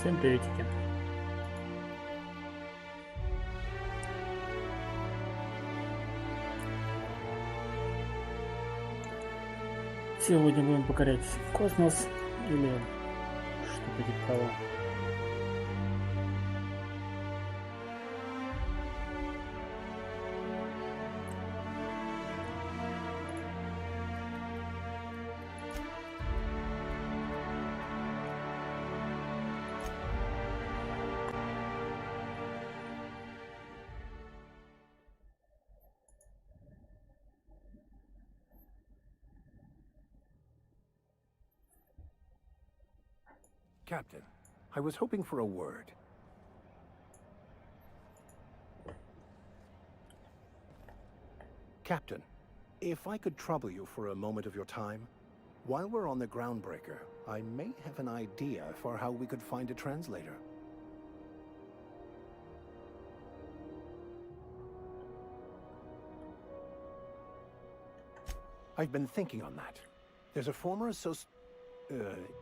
Всем приветики. Сегодня будем покорять космос или что-то типа того. Captain, I was hoping for a word. Captain, if I could trouble you for a moment of your time, while we're on the groundbreaker, I may have an idea for how we could find a translator. I've been thinking on that. There's a former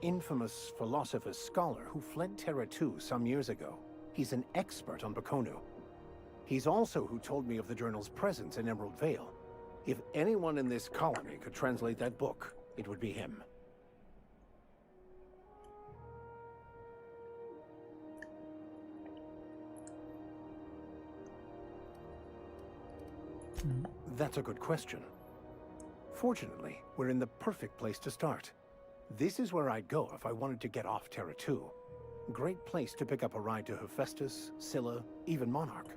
infamous philosopher scholar who fled Terra 2 some years ago. He's an expert on Bakonu. He's also who told me of the journal's presence in Emerald Vale. If anyone in this colony could translate that book, it would be him. That's a good question. Fortunately, we're in the perfect place to start. This is where I'd go if I wanted to get off Terra 2. Great place to pick up a ride to Hephaestus, Scylla, even Monarch.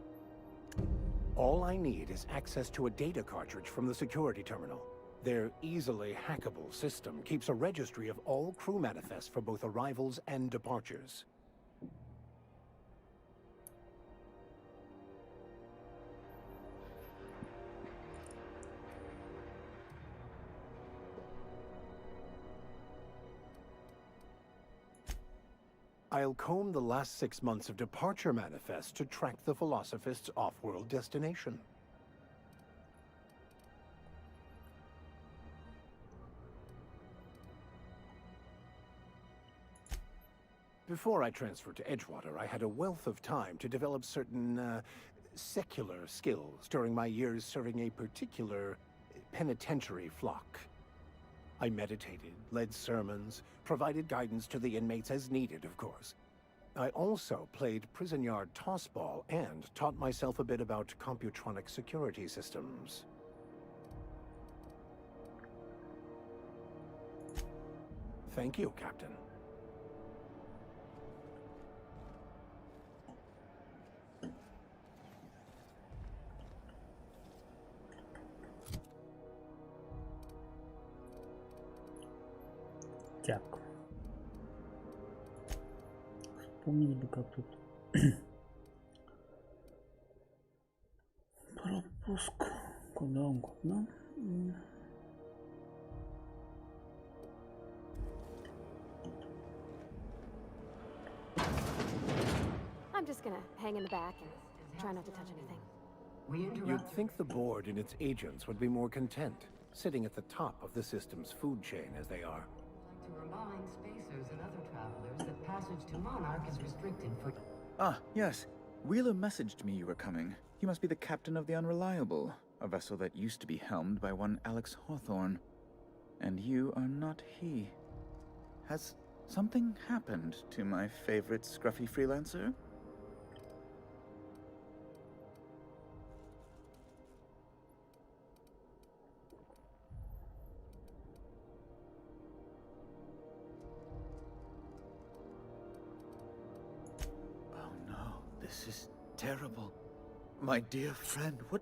All I need is access to a data cartridge from the security terminal. Their easily hackable system keeps a registry of all crew manifests for both arrivals and departures. I'll comb the last 6 months of departure manifests to track the Philosophist's off-world destination. Before I transferred to Edgewater, I had a wealth of time to develop certain, secular skills during my years serving a particular penitentiary flock. I meditated, led sermons, provided guidance to the inmates as needed, of course. I also played prison yard tossball and taught myself a bit about computronic security systems. Thank you, Captain. Так. Вспомнить бы, как тут пропуск куда угодно. I'm just gonna hang in the back and try not to touch anything. You'd think the board and its agents would be more content, sitting at the top of the system's food chain as they are. To remind spacers and other travelers that passage to Monarch is restricted for... Ah, yes. Wheeler messaged me you were coming. You must be the captain of the Unreliable, a vessel that used to be helmed by one Alex Hawthorne. And you are not he. Has something happened to my favorite scruffy freelancer? This is terrible. My dear friend, what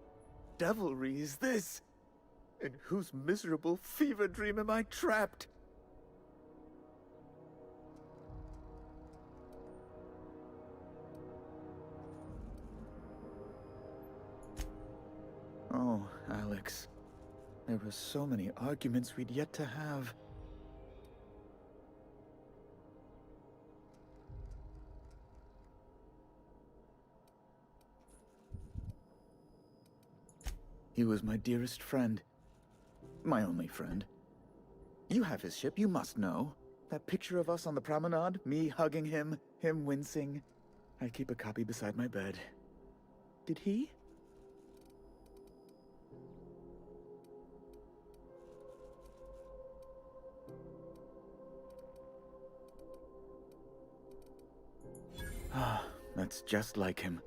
devilry is this? In whose miserable fever dream am I trapped? Oh, Alex. There were so many arguments we'd yet to have. He was my dearest friend. My only friend. You have his ship, you must know. That picture of us on the promenade, me hugging him, him wincing. I keep a copy beside my bed. Did he? Ah, that's just like him.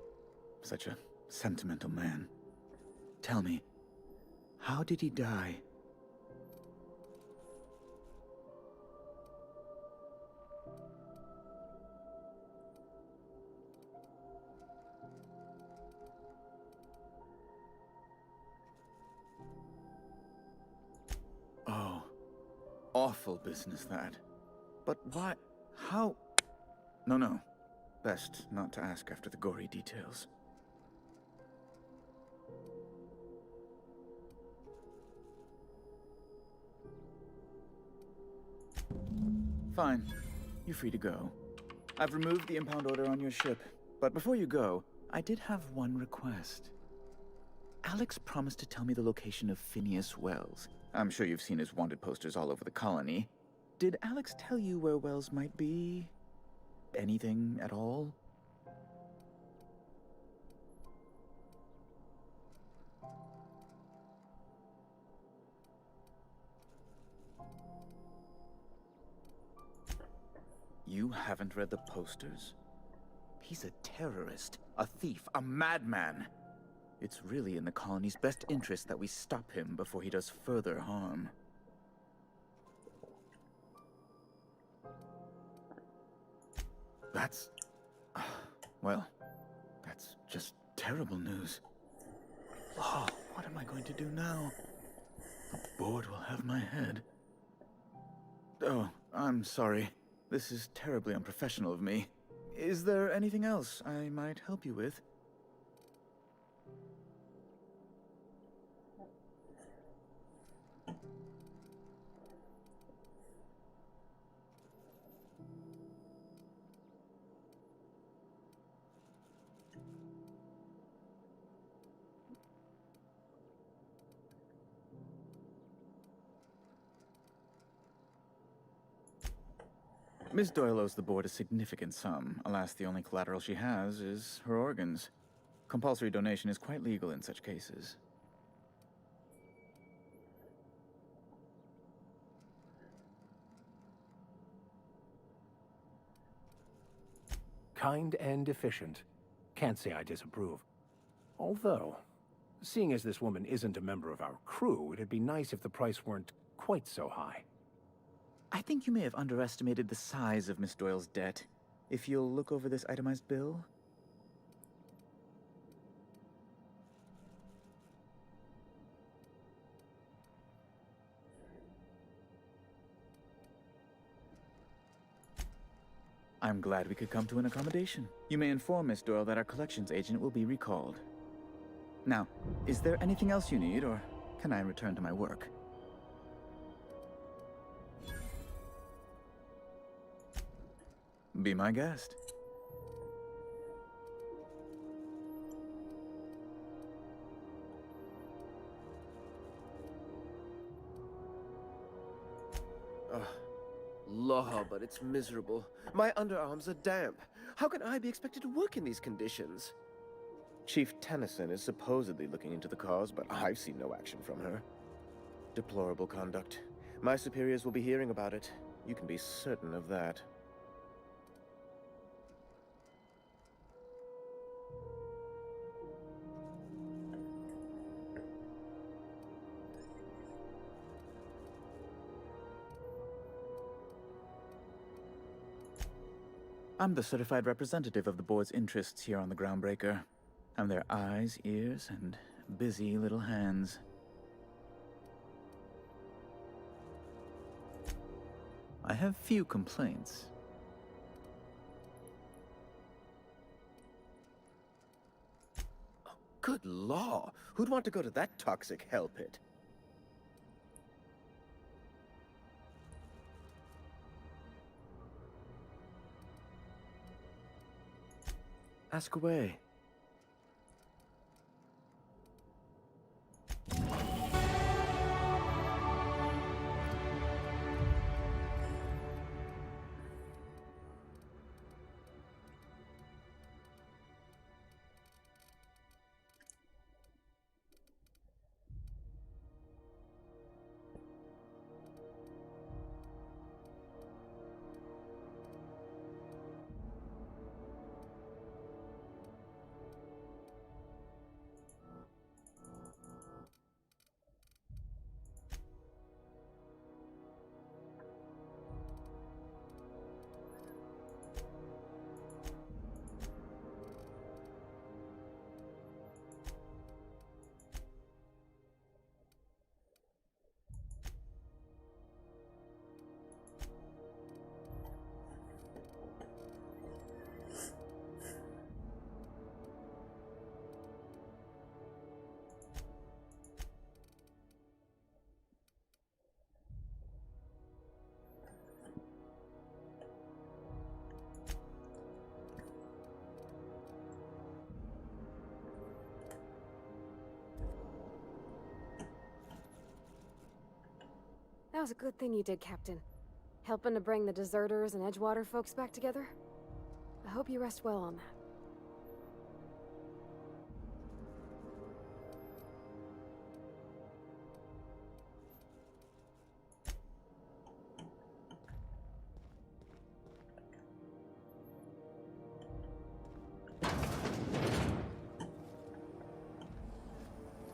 Such a sentimental man. Tell me, how did he die? Oh, awful business that. But why? How? No. Best not to ask after the gory details. Fine. You're free to go. I've removed the impound order on your ship. But before you go, I did have one request. Alex promised to tell me the location of Phineas Wells. I'm sure you've seen his wanted posters all over the colony. Did Alex tell you where Wells might be? Anything at all? You haven't read the posters? He's a terrorist, a thief, a madman. It's really in the colony's best interest that we stop him before he does further harm. That's... well, that's just terrible news. Oh, what am I going to do now? The board will have my head. Oh, I'm sorry. This is terribly unprofessional of me. Is there anything else I might help you with? Miss Doyle owes the board a significant sum. Alas, the only collateral she has is her organs. Compulsory donation is quite legal in such cases. Kind and efficient. Can't say I disapprove. Although, seeing as this woman isn't a member of our crew, it'd be nice if the price weren't quite so high. I think you may have underestimated the size of Miss Doyle's debt. If you'll look over this itemized bill. I'm glad we could come to an accommodation. You may inform Miss Doyle that our collections agent will be recalled. Now, is there anything else you need, or can I return to my work? Be my guest. Law, but it's miserable. My underarms are damp. How can I be expected to work in these conditions? Chief Tennyson is supposedly looking into the cause, but I've seen no action from her. Deplorable conduct. My superiors will be hearing about it. You can be certain of that. I'm the certified representative of the board's interests here on the Groundbreaker. I'm their eyes, ears, and busy little hands. I have few complaints. Oh, good law! Who'd want to go to that toxic hell pit? Ask away. That was a good thing you did, Captain. Helping to bring the deserters and Edgewater folks back together. I hope you rest well on that.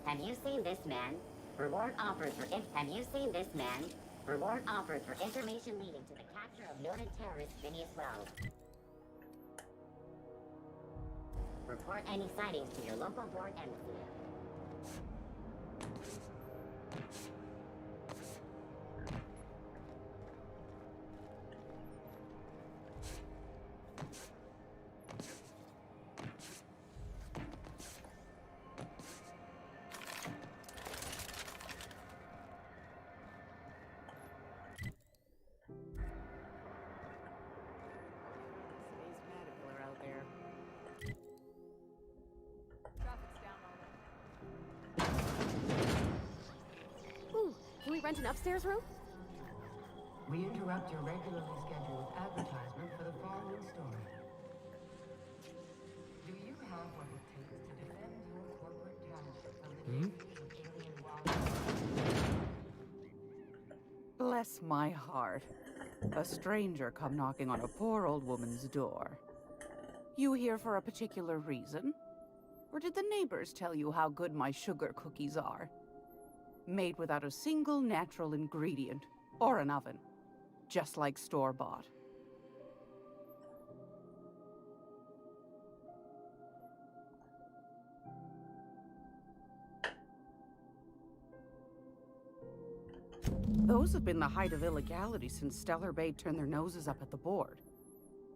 Have you seen this man? Reward offered for Have you seen this man? Reward offered for information leading to the capture of noted terrorist Phineas Wells. Report any sightings to your local board embassy. Ooh, can we rent an upstairs room? We interrupt your regularly scheduled advertisement for the following story. Do you have what it takes to defend your corporate talent from the dangers of alien wildlife? Bless my heart. A stranger come knocking on a poor old woman's door. You here for a particular reason? Or did the neighbors tell you how good my sugar cookies are? Made without a single natural ingredient, or an oven. Just like store-bought. Those have been the height of illegality since Stellar Bay turned their noses up at the board.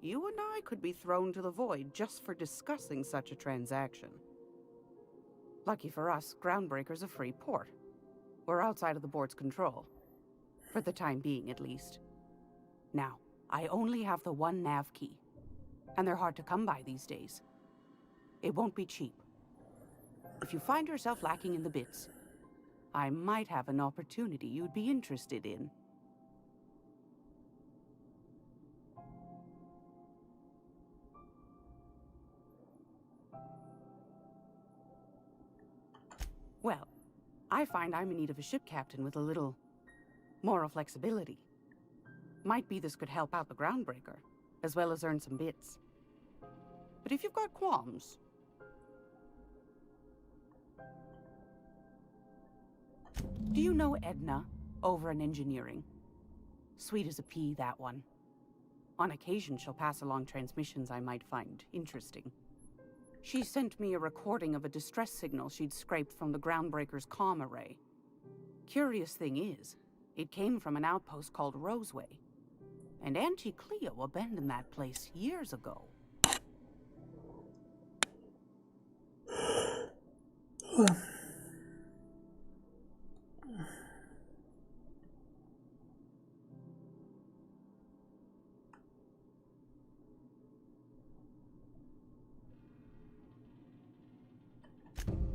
You and I could be thrown to the void just for discussing such a transaction. Lucky for us, Groundbreaker's a free port. We're outside of the board's control. For the time being, at least. Now, I only have the one nav key. And they're hard to come by these days. It won't be cheap. If you find yourself lacking in the bits, I might have an opportunity you'd be interested in. Well, I find I'm in need of a ship captain with a little moral flexibility. Might be this could help out the Groundbreaker, as well as earn some bits. But if you've got qualms... Do you know Edna, over in engineering? Sweet as a pea, that one. On occasion, she'll pass along transmissions I might find interesting. She sent me a recording of a distress signal she'd scraped from the Groundbreaker's comm array. Curious thing is, it came from an outpost called Roseway. And Auntie Cleo abandoned that place years ago.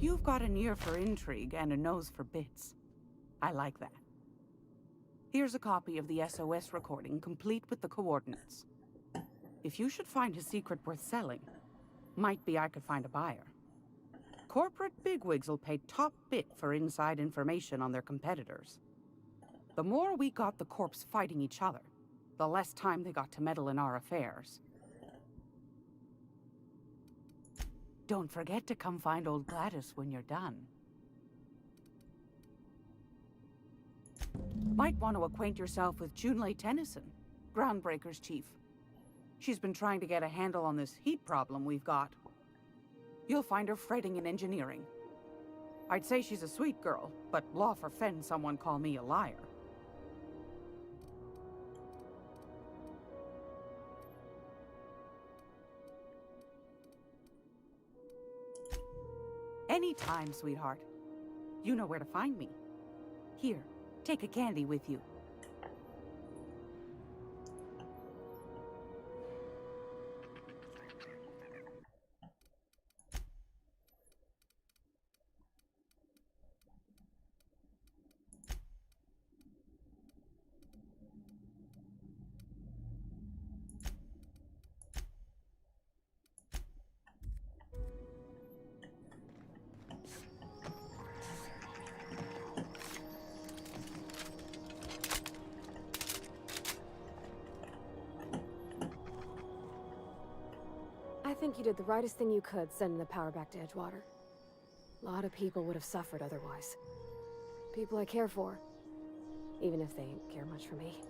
You've got an ear for intrigue and a nose for bits. I like that. Here's a copy of the SOS recording, complete with the coordinates. If you should find a secret worth selling, might be I could find a buyer. Corporate bigwigs will pay top bit for inside information on their competitors. The more we got the corps fighting each other, the less time they got to meddle in our affairs. Don't forget to come find old Gladys when you're done. Might want to acquaint yourself with Junlei Tennyson, Groundbreaker's chief. She's been trying to get a handle on this heat problem we've got. You'll find her fretting in engineering. I'd say she's a sweet girl, but law forfend someone call me a liar. Anytime, sweetheart. You know where to find me. Here, take a candy with you. think you did the rightest thing you could sending the power back to Edgewater. A lot of people would have suffered otherwise. People I care for, even if they ain't care much for me.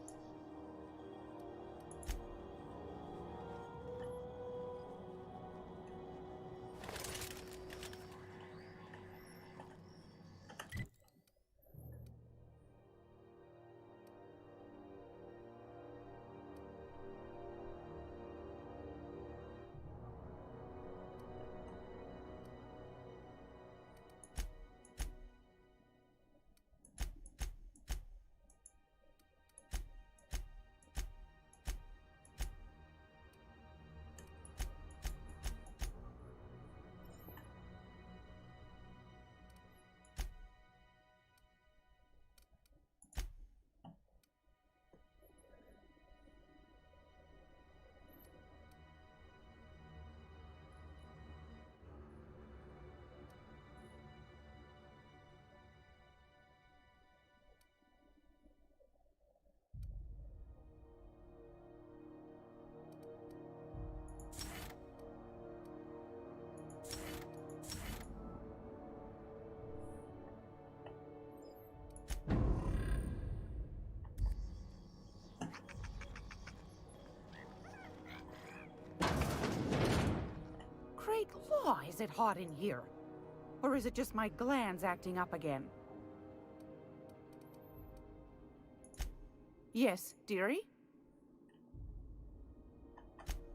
Great law, is it hot in here? Or is it just my glands acting up again? Yes, dearie?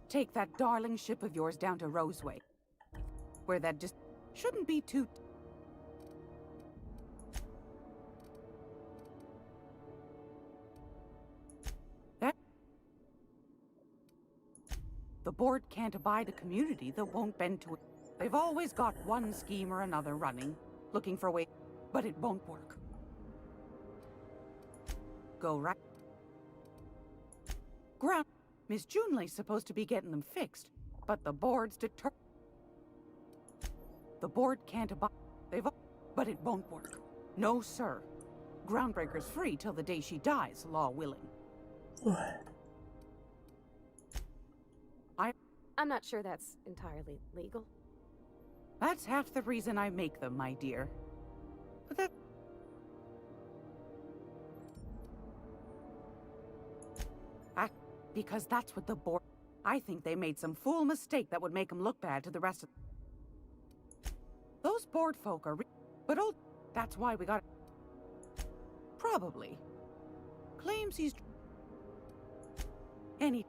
Take that darling ship of yours down to Roseway, where that just shouldn't be too... The board can't abide a community that won't bend to it. They've always got one scheme or another running, looking for a way, but it won't work. Go right. Ground. Miss Junley's supposed to be getting them fixed, but the board's determined. The board can't abide. But it won't work. No, sir. Groundbreaker's free till the day she dies, law willing. I'm not sure that's entirely legal. That's half the reason I make them, my dear. But that... Because that's what the board... I think they made some fool mistake that would make them look bad to the rest of... Those board folk are... But oh, that's why we got... Probably. Claims he's... Any...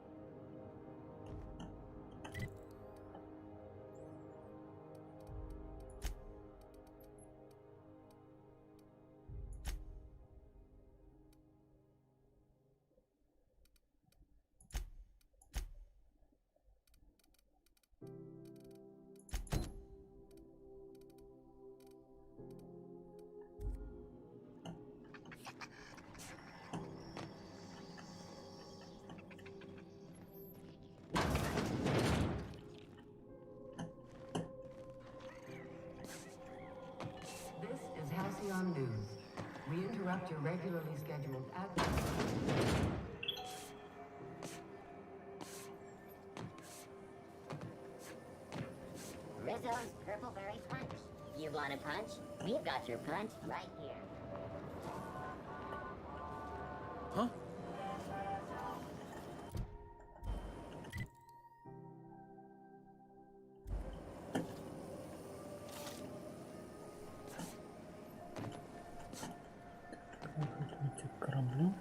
This is Halcyon News. We interrupt your regularly scheduled Rizzo's Purpleberry Punch. You want a punch? We've got your punch right here. Huh? Кораблю.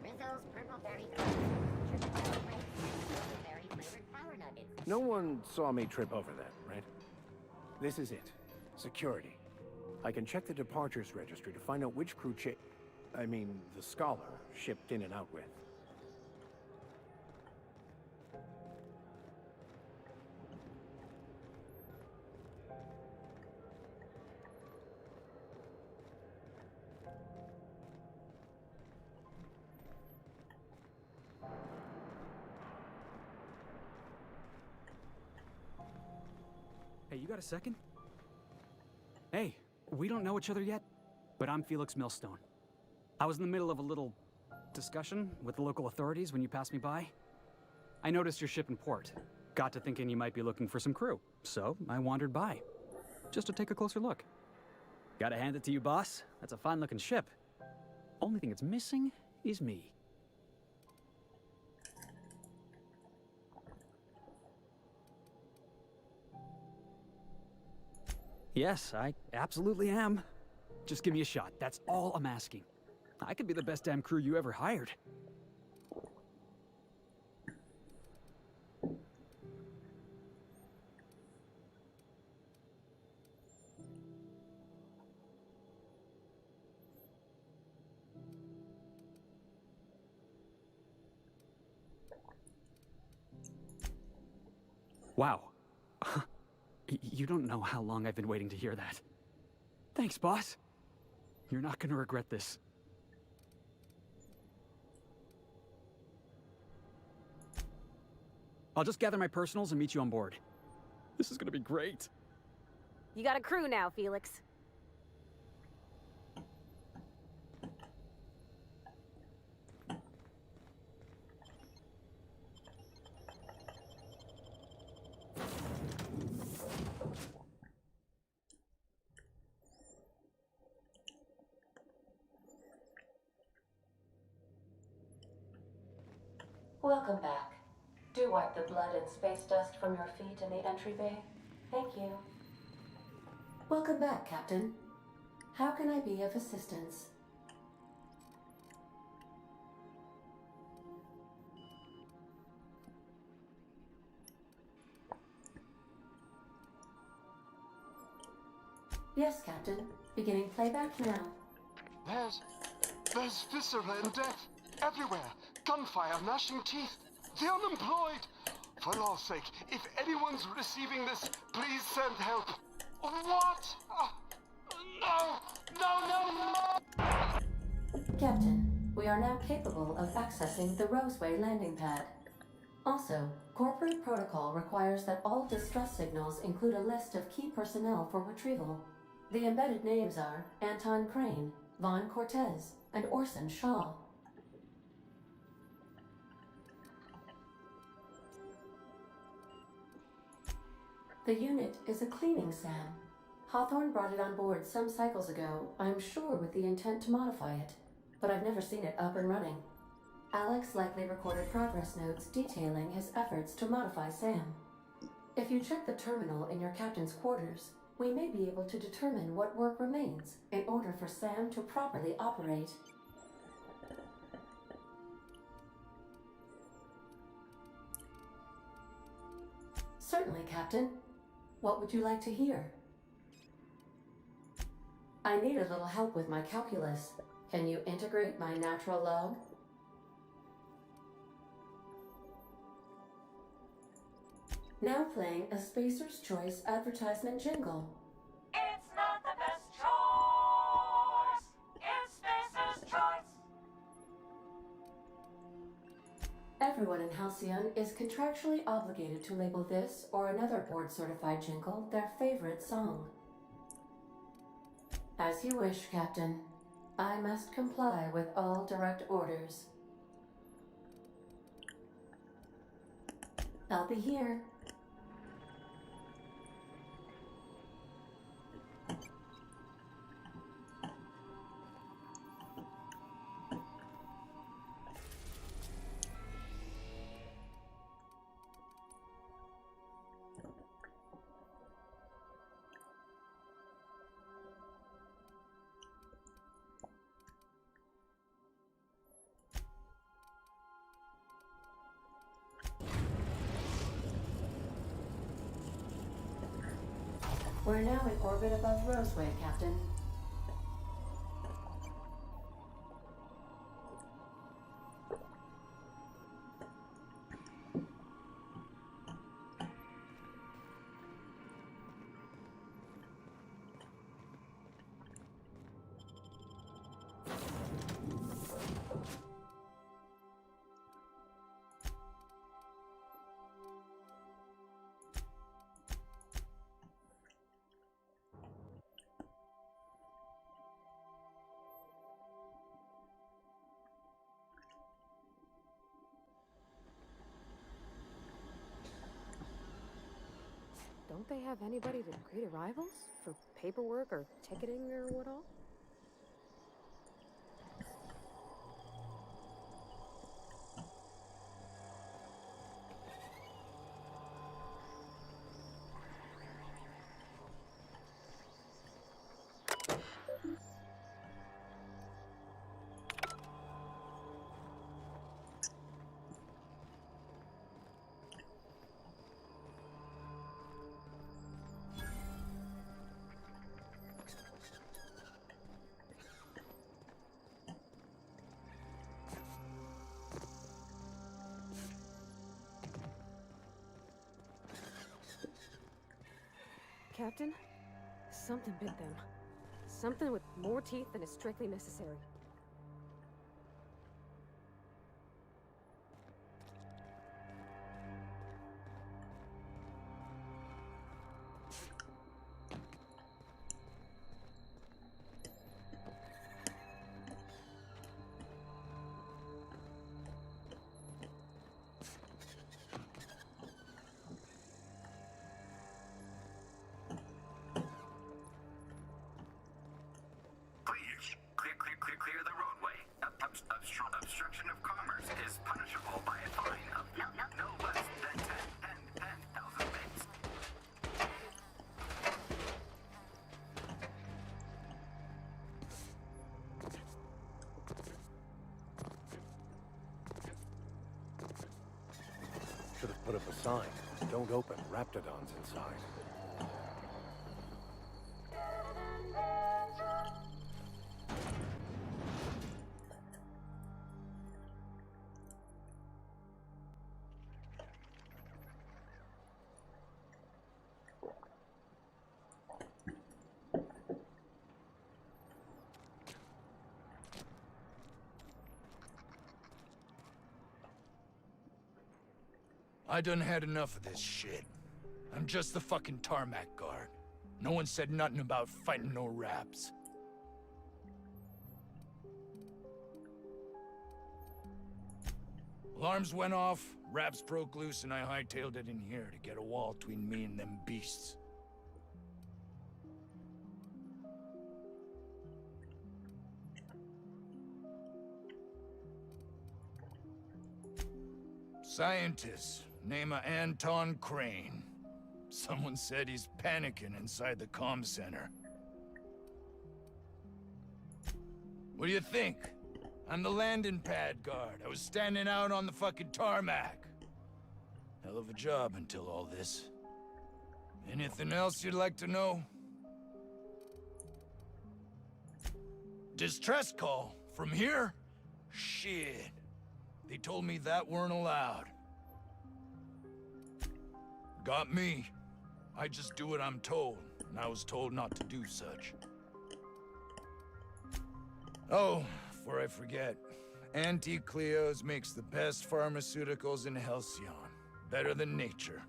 Rizzo's Purpleberry Punch. Purpleberry flavored power nuggets. No one saw me trip over that, right? This is it. Security. I can check the departures registry to find out which crew the Scholar shipped in and out with. Hey, you got a second? Hey, we don't know each other yet, but I'm Felix Millstone. I was in the middle of a little discussion with the local authorities when you passed me by. I noticed your ship in port, Got to thinking you might be looking for some crew, so I wandered by, just to take a closer look. Gotta hand it to you, boss. That's a fine-looking ship. Only thing it's missing is me. Yes, I absolutely am. Just give me a shot. That's all I'm asking. I could be the best damn crew you ever hired. Wow. You don't know how long I've been waiting to hear that. Thanks, boss. You're not gonna regret this. I'll just gather my personals and meet you on board. This is gonna be great. You got a crew now, Felix. Welcome back. Do wipe the blood and space dust from your feet in the entry bay. Thank you. Welcome back, Captain. How can I be of assistance? Yes, Captain. Beginning playback now. There's viscera and death everywhere. Gunfire, gnashing teeth. The unemployed. For law's sake, if anyone's receiving this, please send help. What? No! Captain, we are now capable of accessing the Roseway landing pad. Also, corporate protocol requires that all distress signals include a list of key personnel for retrieval. The embedded names are Anton Crane, Vaughn Cortez, and Orson Shaw. The unit is a cleaning SAM. Hawthorne brought it on board some cycles ago, I'm sure with the intent to modify it, but I've never seen it up and running. Alex likely recorded progress notes detailing his efforts to modify SAM. If you check the terminal in your captain's quarters, we may be able to determine what work remains in order for SAM to properly operate. Certainly, Captain. What would you like to hear? I need a little help with my calculus. Can you integrate my natural log? Now playing a Spacer's Choice advertisement jingle. It's not the best choice. It's Spacer's choice. Everyone in Halcyon is contractually obligated to label this or another board-certified jingle their favorite song. As you wish, Captain. I must comply with all direct orders. I'll be here. We're now in orbit above Roseway, Captain. Don't they have anybody to greet arrivals? For paperwork or ticketing or what all? Captain, something bit them. Something with more teeth than is strictly necessary. Clear the roadway. Obstruction of commerce is punishable by a fine of no less than 10,000 bits. Should have put up a sign. Don't open Raptidons inside. I done had enough of this shit. I'm just the fucking tarmac guard. No one said nothing about fighting no raps. Alarms went off, raps broke loose, and I hightailed it in here to get a wall between me and them beasts. Scientist, name of Anton Crane. Someone said he's panicking inside the comm center. What do you think? I'm the landing pad guard. I was standing out on the fucking tarmac. Hell of a job until all this. Anything else you'd like to know? Distress call? From here? Shit. They told me that weren't allowed. Got me. I just do what I'm told, and I was told not to do such. Oh, before I forget, Auntie Cleo's makes the best pharmaceuticals in Halcyon. Better than nature.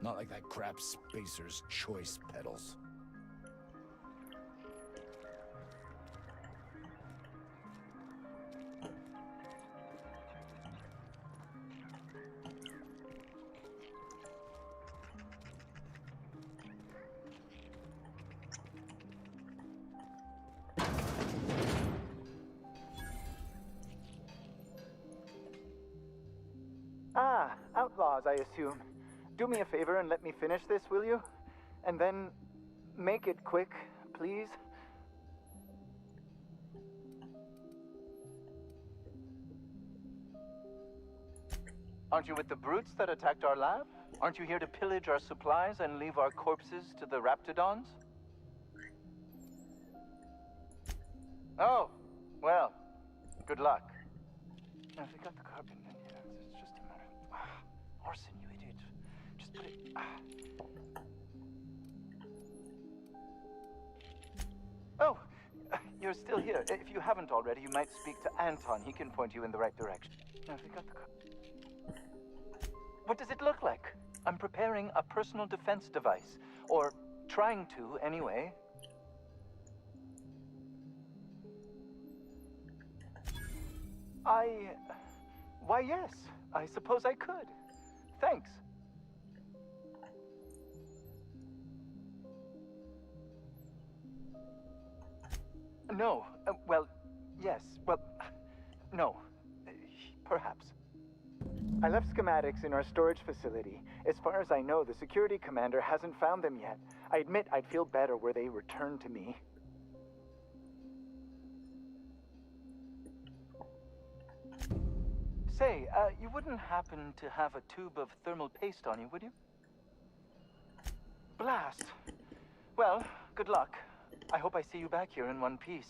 Not like that crap Spacer's Choice pedals. Ah, outlaws, I assume. Do me a favor and let me finish this, will you? And then make it quick, please. Aren't you with the brutes that attacked our lab? Aren't you here to pillage our supplies and leave our corpses to the Raptidons? Oh, well, good luck. Now, if we got the carbon in here, it's just a matter of... Arson, you idiot. Just put it... Oh, you're still here. If you haven't already, you might speak to Anton. He can point you in the right direction. Now, if we got the carbon... What does it look like? I'm preparing a personal defense device. Or trying to, anyway. Why, yes. I suppose I could. Thanks. No. Well, yes. Well, no. Perhaps. I left schematics in our storage facility. As far as I know, the security commander hasn't found them yet. I admit I'd feel better were they returned to me. Say, you wouldn't happen to have a tube of thermal paste on you, would you? Blast! Well, good luck. I hope I see you back here in one piece.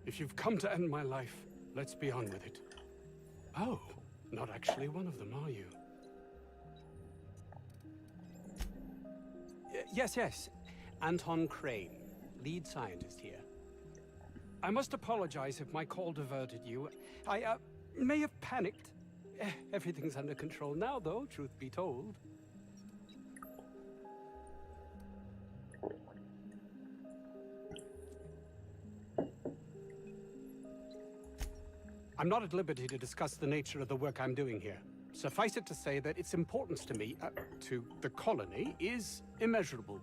If you've come to end my life, let's be on with it. Oh, not actually one of them, are you? Yes. Anton Crane, lead scientist here. I must apologize if my call diverted you. I may have panicked. Everything's under control now, though, truth be told. I'm not at liberty to discuss the nature of the work I'm doing here. Suffice it to say that its importance to me, to the colony, is immeasurable.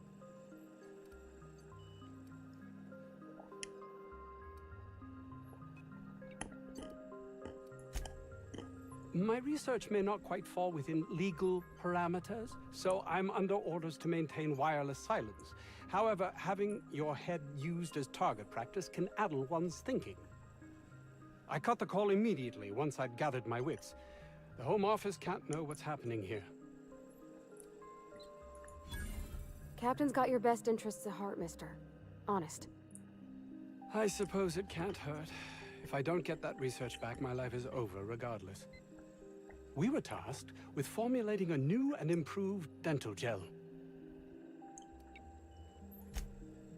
My research may not quite fall within legal parameters, so I'm under orders to maintain wireless silence. However, having your head used as target practice can addle one's thinking. I cut the call immediately once I'd gathered my wits. The Home Office can't know what's happening here. Captain's got your best interests at heart, mister. Honest. I suppose it can't hurt. If I don't get that research back, my life is over regardless. We were tasked with formulating a new and improved dental gel.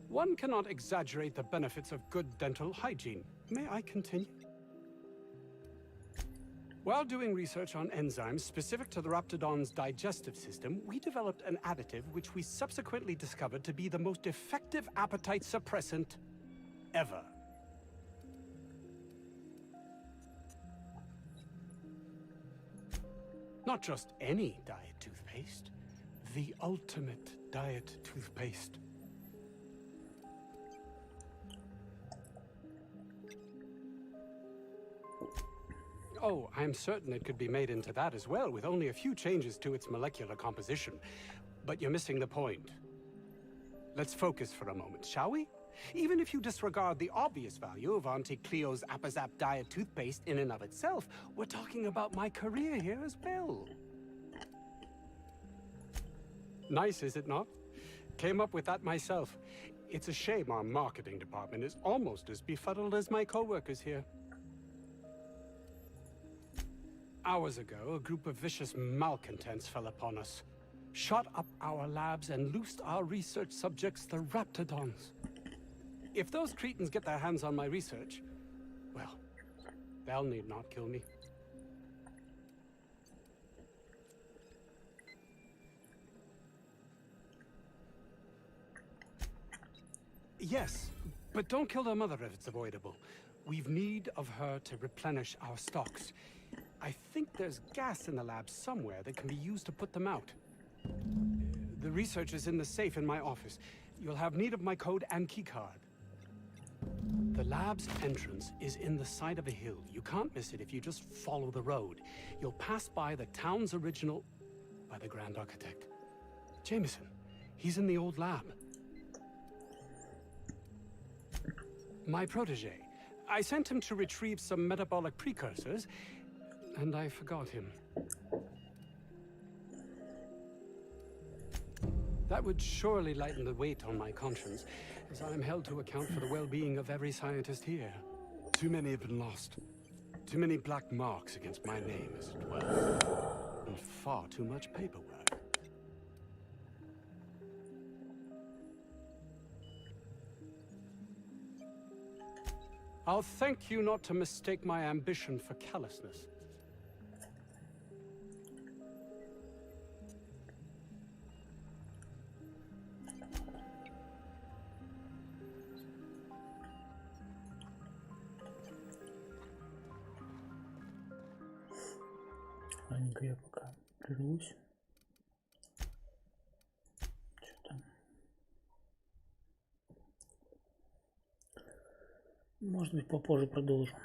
One cannot exaggerate the benefits of good dental hygiene. May I continue? While doing research on enzymes specific to the Raptidon's digestive system, we developed an additive which we subsequently discovered to be the most effective appetite suppressant ever. Not just any diet toothpaste, the ultimate diet toothpaste. Oh, I'm certain it could be made into that as well, with only a few changes to its molecular composition. But you're missing the point. Let's focus for a moment, shall we? Even if you disregard the obvious value of Auntie Cleo's Appazap diet toothpaste in and of itself, we're talking about my career here as well. Nice, is it not? Came up with that myself. It's a shame our marketing department is almost as befuddled as my co-workers here. Hours ago, a group of vicious malcontents fell upon us, shot up our labs and loosed our research subjects, the Raptidons. If those cretins get their hands on my research, well, they'll need not kill me. Yes, but don't kill their mother if it's avoidable. We've need of her to replenish our stocks. I think there's gas in the lab somewhere that can be used to put them out. The research is in the safe in my office. You'll have need of my code and keycard. The lab's entrance is in the side of a hill. You can't miss it if you just follow the road. You'll pass by the town's original... by the Grand Architect. Jameson. He's in the old lab. My protege. I sent him to retrieve some metabolic precursors, and I forgot him. That would surely lighten the weight on my conscience, as I'm held to account for the well-being of every scientist here. Too many have been lost. Too many black marks against my name, as it were. And far too much paperwork. I'll thank you not to mistake my ambition for callousness. Ладненько, я пока прервусь. Что там? Может быть, попозже продолжим.